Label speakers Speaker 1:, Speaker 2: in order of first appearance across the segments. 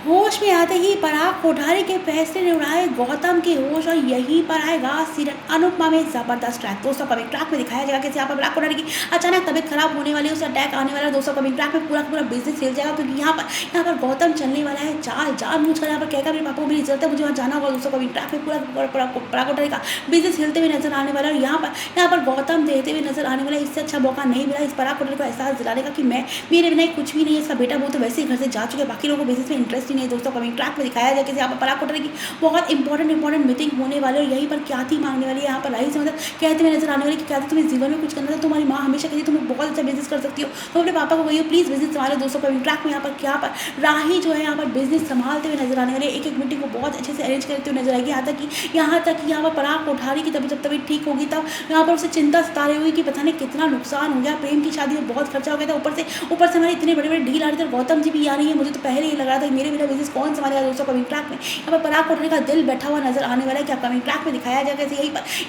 Speaker 1: होश में आते ही पराग कोठारी के फैसले ने उड़ाए गौतम के होश और यहीं पर आएगा सीरियल अनुपमा में जबरदस्त ट्रैक। दोस्तों कमिंग ट्रैक में दिखाया जाएगा कि यहाँ पर पराग कोठारी की अचानक तबीयत खराब होने वाली है, उसे अटैक आने वाला है। दोस्तों कमिंग ट्रैक में पूरा का पूरा बिजनेस हिल जाएगा क्योंकि यहाँ पर गौतम चलने वाला है चाल जानबूझ कर। यहाँ पर कहेगा मेरे पापा को मेरी जरूरत है, मुझे वहाँ जाना होगा। दोस्तों कमिंग ट्रैक में पूरा पराग कोठारी का बिजनेस हिलते हुए नजर आने वाला है। यहाँ पर गौतम देते हुए नजर आने वाला है। इससे अच्छा मौका नहीं मिला इस पराग कोठारी को एहसास दिलाने का कि मैं मेरे बिना कुछ भी नहीं है। इसका बेटा वो तो वैसे ही घर से जा चुके हैं, बाकी लोगों को बिजनेस में इंटरेस्ट ही नहीं है। दोस्तों कमिंग ट्रैक में दिखाया जाए कि यहाँ पर पराग कोठारी की बहुत इंपॉर्टेंट मीटिंग होने वाली है और यहीं पर ख्याति मांगने वाली है। यहाँ पर राही से मतलब कहते हुए नजर आने वाली कि ख्याति तुम्हें जीवन में कुछ करना था, तुम्हारी माँ हमेशा कहती तुम्हें बहुत अच्छा बिजनेस कर सकती हो, तो अपने पापा को कहिए प्लीज बिजनेस संभालो। दोस्तों कमिंग ट्रैक में यहाँ पर राही जो है यहाँ पर बिजनेस संभालते हुए नजर आने वाले, एक एक मीटिंग को बहुत अच्छे से अरेंज करते हुए नजर आएगी। यहाँ तक कि यहाँ पर पराग कोठारी की जब तबीयत ठीक होगी तब यहाँ पर उसे चिंता सता रही हुई कि पता नहीं कितना नुकसान हो गया, प्रेम की शादी में बहुत खर्चा हो गया था, ऊपर से हमारे इतने बड़े डील आ रहे थे, गौतम जी भी आ रही है, मुझे तो पहले ही लग रहा था कि मेरे बिना बिजनेस कौन संभालेगा। दोस्तों कमिंग ट्रैक में यहाँ पर पराग कोठारी का दिल बैठा हुआ नजर आने वाला है कि कमिंग ट्रैक में दिखाया जाएगा कैसे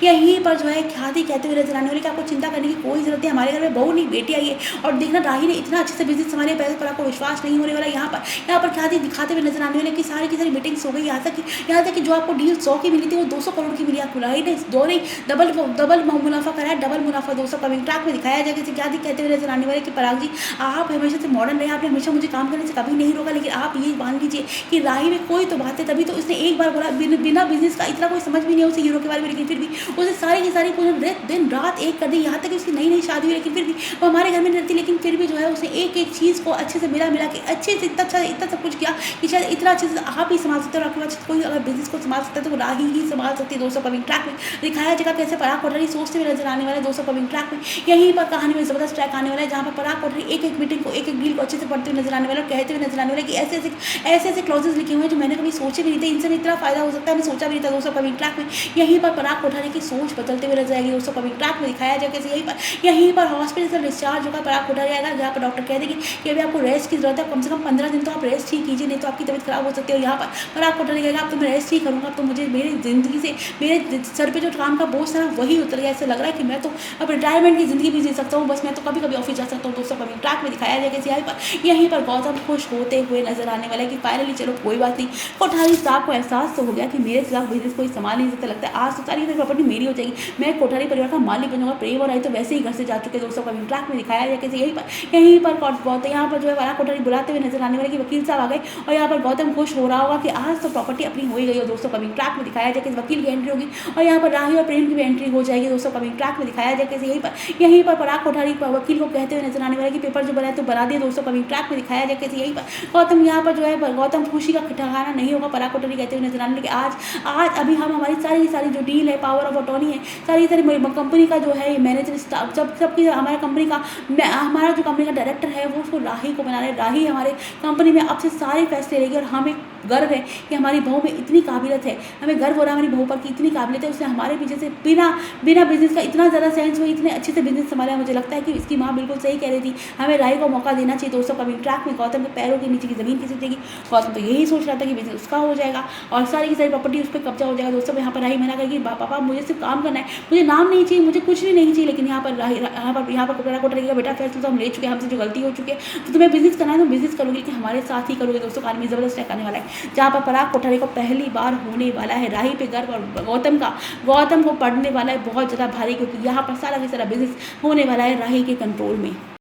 Speaker 1: यहीं पर जो है ख्याति कहते हुए नजर आने वाली कि आपको चिंता करने की कोई जरूरत है, हमारे घर में बहू नहीं बेटी आई है। और देखना राही ने इतना अच्छे से बिजनेस संभाले, पहले पर आपको विश्वास नहीं होने वाला। यहाँ पर ख्याति दिखाते हुए नजर आने वाले कि सारी की सारी मीटिंग्स हो गई। यहाँ तक कि जो आपको डील 100 की मिली थी वो 200 करोड़ की मिली। आपको राही ने दो नहीं डबल मुनाफा कराया, डबल मुनाफा। दोस्तों कमिंग ट्रैक में दिखाया जाएगा कि ख्याति कहते हुए नजर आने वाले कि पराग जी आप हमेशा से मॉडर्न रहे, आपने हमेशा मुझे काम करने से कभी नहीं रोका, लेकिन आप ये मान लीजिए कि राही में कोई तो बात है। तभी तो उसने एक बार बोला बिना बिजनेस का इतना कोई समझ भी नहीं है उसे हीरो के बारे में, लेकिन फिर भी उसे सारी की सारी पूरे दिन रात एक कर दी। यहाँ तक कि उसकी नई शादी हुई, लेकिन फिर भी वो हमारे घर में रहती, लेकिन फिर भी जो है उसने एक एक चीज़ को अच्छे से मिला के अच्छे से इतना सब कुछ किया कि शायद इतना अच्छे से आप ही संभाल सकते हो। और आपके पास कोई अगर बिजनेस को संभाल सकता है तो वो राही ही संभाल सकती है। दोस्तों कमिंग ट्रैक में दिखाया जाएगा कैसे पराग कोठारी सोचते हुए नजर आने वाले। दोस्तों कमिंग ट्रैक में यहीं पर कहानी में जबरदस्त ट्रैक आने वाला है, जहाँ पर पराग कोठारी एक एक मीटिंग को एक एक डील को अच्छे से पढ़ते हुए नजर आने वाला, कहते हुए नजर आने वाला कि ऐसे क्लॉजेस लिखे हुए हैं जो मैंने कभी सोचे भी नहीं थे, इनसे भी इतना फायदा हो सकता है, मैं सोचा भी नहीं था। दोस्तों कमिंग ट्रैक में यहीं पर पराग कोठारी की सोच बदलते हुए नजर आएगी। दोस्तों कमिंग ट्रैक में दिखाया जाएगा कैसे यहीं पर हॉस्पिटल से डिस्चार्ज होकर पराग कोठारी आएगा, जहाँ पर डॉक्टर कह देगी कि अभी आपको रेस्ट की जरूरत है, कम से कम 15 दिन तो आप रेस्ट ही कीजिए, नहीं तो आपकी तबीयत खराब हो सकती है। और यहाँ पर पराग कोठारी कहेगा अब तो मैं रेस्ट ही करूँगा, तो मुझे मेरी जिंदगी से मेरे सर पे जो काम का बोझ था वही उतर गया। ऐसा लग रहा है कि मैं तो अब रिटायरमेंट की जिंदगी भी जी सकता हूँ, बस मैं तो कभी कभी ऑफिस जा सकता हूँ। दोस्तों कमिंग ट्रैक में दिखाया जाएगा कैसे यहीं पर गौतम खुश होते हुए नजर आने वाला है कि फाइनली चलो कोई बात नहीं, कोठारी साहब को एहसास तो हो गया कि मेरे खिलाफ बिजनेस कोई संभाल नहीं सकता, लगता है आज तो सारी प्रॉपर्टी मेरी हो जाएगी, मैं कोठारी परिवार का मालिक बन जाऊंगा। प्रेम और आई तो वैसे ही घर से जा चुके। दोस्तों कमिंग ट्रैक में दिखाया जाए कैसे यहीं पर गौतम यहाँ पर जो है पराग कोठारी बुलाते हुए नजर आने वाले कि वकील साहब आ गए और यहाँ पर गौतम खुश हो रहा होगा कि आज तो प्रॉपर्टी अपनी हो ही गई हो। दोस्तों कमिंग ट्रैक में दिखाया जाए कि वकील की एंट्री होगी और यहाँ पर राही और प्रेम की भी एंट्री हो जाएगी। दोस्तों कमिंग ट्रैक में दिखाया जाए कैसे यहीं पर पराग कोठारी वकील को कहते हुए नजर आने वाले कि पेपर जो बनाए तो बना दिए। दोस्तों कमिंग ट्रैक में दिखाया जाए कैसे यहीं पर गौतम यहाँ पर जो है गौतम खुशी का ठिकाना नहीं होगा, पराग कोठारी कहते हुए नजर आने लगे आज अभी हम हमारी सारी जो डील है, पावर ऑफ अटॉर्नी है, सारी कंपनी का जो है मैनेजर स्टाफ सबकी हमारे कंपनी का हमारा जो कंपनी का डायरेक्टर है वो उसको राही को बना रहे। राही हमारे कंपनी में अब से सारे फैसले लेगी और हमें गर्व है कि हमारी बहू में इतनी काबिलियत है, हमें गर्व हो रहा है हमारी बहू पर की इतनी काबिलियत है, उसने हमारे पीछे से बिना बिजनेस का इतना ज़्यादा सेंस हुई, इतने अच्छे से बिजनेस संभाला। मुझे लगता है कि इसकी माँ बिल्कुल सही कह रही थी, हमें राही को मौका देना चाहिए। दोस्तों कमिंग ट्रैक में गौतम के पैरों के नीचे की ज़मीन किसी देगी। गौतम तो यही सोच रहा था कि बिजनेस उसका हो जाएगा और सारी की सारी प्रॉपर्टी उस पर कब्जा हो जाएगा। दोस्तों यहाँ पर राही मना करेगी पापा मुझे सिर्फ काम करना है, मुझे नाम नहीं चाहिए, मुझे कुछ भी नहीं चाहिए, लेकिन यहाँ पर पराग कोठारी का बेटा फैसला तो हम ले चुके हैं, हमसे जो गलती हो चुकी है, तो तुम्हें बिजनेस करना है तो बिजनेस करोगे कि हमारे साथ ही करोगे। दोस्तों कहानी में जबरदस्त ट्रैक आने वाला है, जहाँ पर पराग कोठारी को पहली बार होने वाला है राही पे गर्व और गौतम को पड़ने वाला है बहुत ज़्यादा भारी, क्योंकि यहाँ पर सारा का सारा बिजनेस होने वाला है राही के कंट्रोल में।